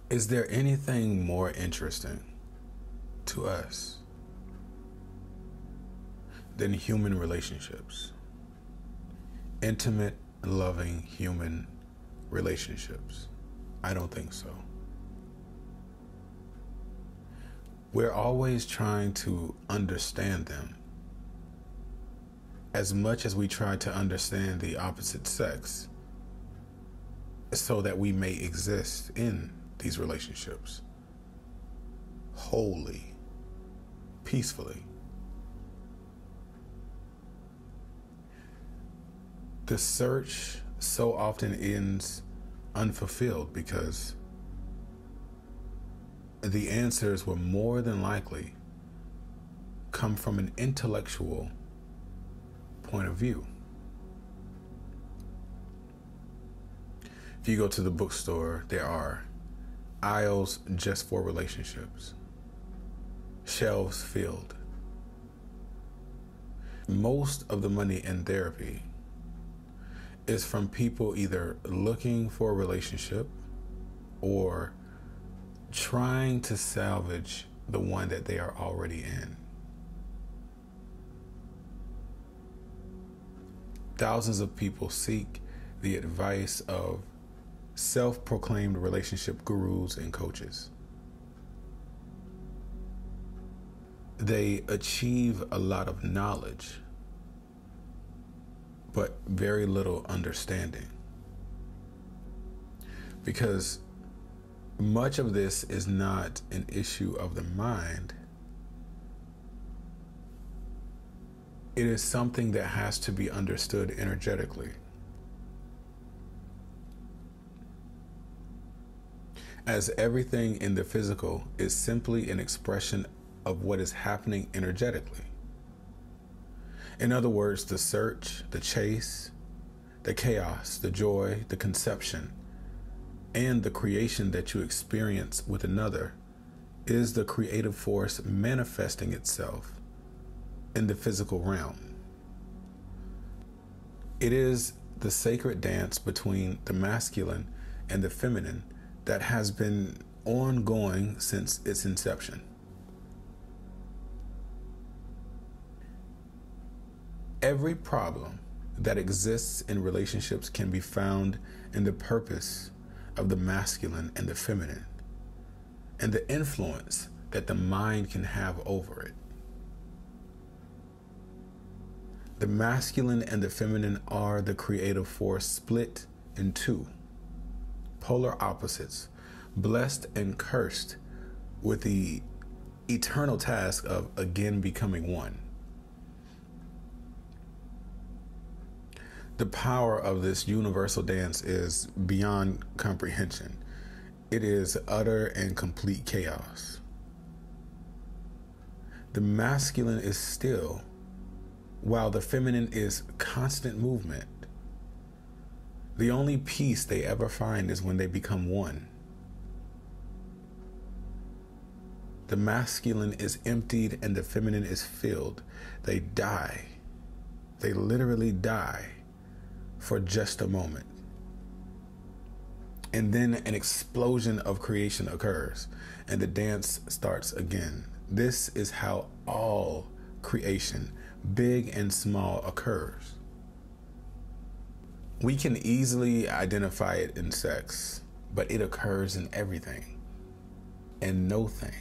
Is there anything more interesting to us than human relationships? Intimate, loving human relationships? I don't think so. We're always trying to understand them as much as we try to understand the opposite sex so that we may exist in these relationships wholly, peacefully. The search so often ends unfulfilled because the answers will more than likely come from an intellectual point of view. If you go to the bookstore, there are aisles just for relationships, shelves filled. Most of the money in therapy is from people either looking for a relationship or trying to salvage the one that they are already in. Thousands of people seek the advice of self-proclaimed relationship gurus and coaches. They achieve a lot of knowledge, but very little understanding. Because much of this is not an issue of the mind. It is something that has to be understood energetically. As everything in the physical is simply an expression of what is happening energetically. In other words, the search, the chase, the chaos, the joy, the conception, and the creation that you experience with another is the creative force manifesting itself in the physical realm. It is the sacred dance between the masculine and the feminine that has been ongoing since its inception. Every problem that exists in relationships can be found in the purpose of the masculine and the feminine, and the influence that the mind can have over it. The masculine and the feminine are the creative force split in two, polar opposites, blessed and cursed with the eternal task of again becoming one. The power of this universal dance is beyond comprehension. It is utter and complete chaos. The masculine is still, while the feminine is constant movement. The only peace they ever find is when they become one. The masculine is emptied and the feminine is filled. They die. They literally die for just a moment. And then an explosion of creation occurs and the dance starts again. This is how all creation, big and small, occurs. We can easily identify it in sex, but it occurs in everything and no thing.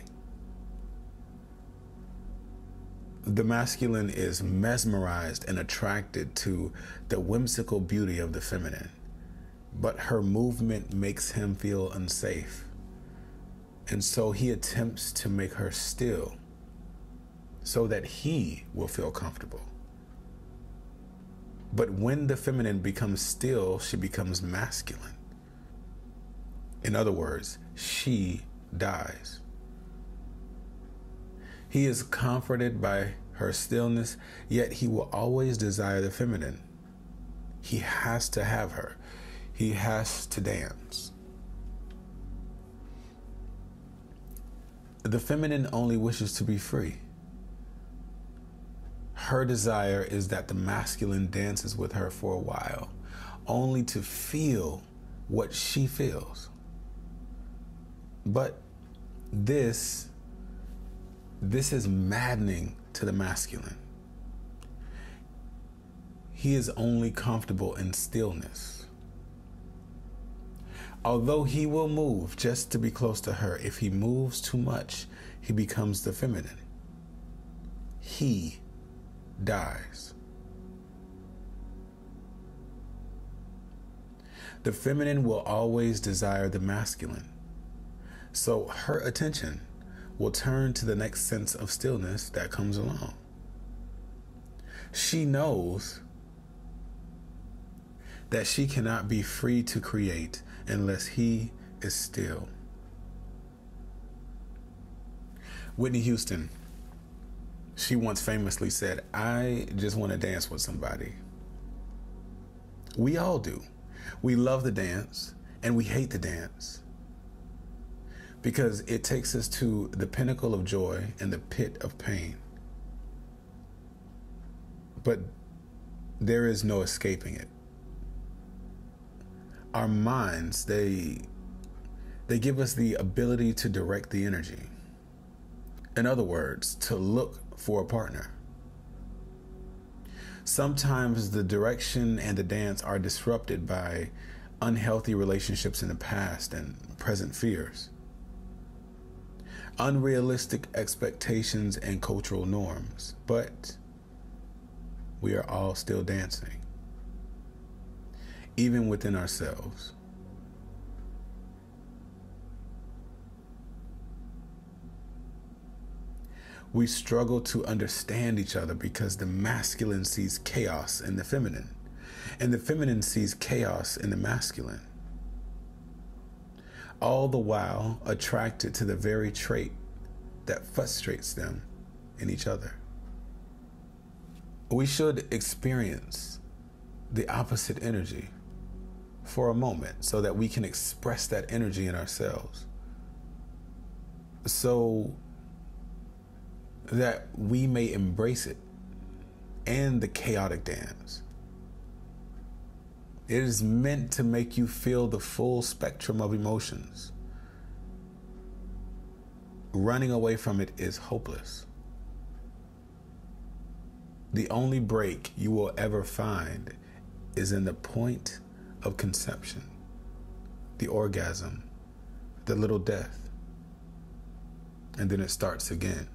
The masculine is mesmerized and attracted to the whimsical beauty of the feminine, but her movement makes him feel unsafe. And so he attempts to make her still so that he will feel comfortable. But when the feminine becomes still, she becomes masculine. In other words, she dies. He is comforted by her stillness, yet he will always desire the feminine. He has to have her. He has to dance. The feminine only wishes to be free. Her desire is that the masculine dances with her for a while, only to feel what she feels. But this is maddening to the masculine. He is only comfortable in stillness. Although he will move just to be close to her, if he moves too much, he becomes the feminine. He dies. The feminine will always desire the masculine. So her attention will turn to the next sense of stillness that comes along. She knows that she cannot be free to create unless he is still. Whitney Houston, she once famously said, "I just want to dance with somebody." We all do. We love the dance and we hate the dance because it takes us to the pinnacle of joy and the pit of pain. But there is no escaping it. Our minds, they give us the ability to direct the energy. In other words, to look for a partner. Sometimes the direction and the dance are disrupted by unhealthy relationships in the past and present fears, unrealistic expectations and cultural norms, but we are all still dancing, even within ourselves. We struggle to understand each other because the masculine sees chaos in the feminine, and the feminine sees chaos in the masculine, all the while attracted to the very trait that frustrates them in each other. We should experience the opposite energy for a moment so that we can express that energy in ourselves, so that we may embrace it and the chaotic dance. It is meant to make you feel the full spectrum of emotions. Running away from it is hopeless. The only break you will ever find is in the point of conception, the orgasm, the little death, and then it starts again.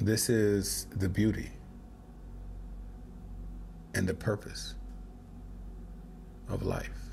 This is the beauty and the purpose of life.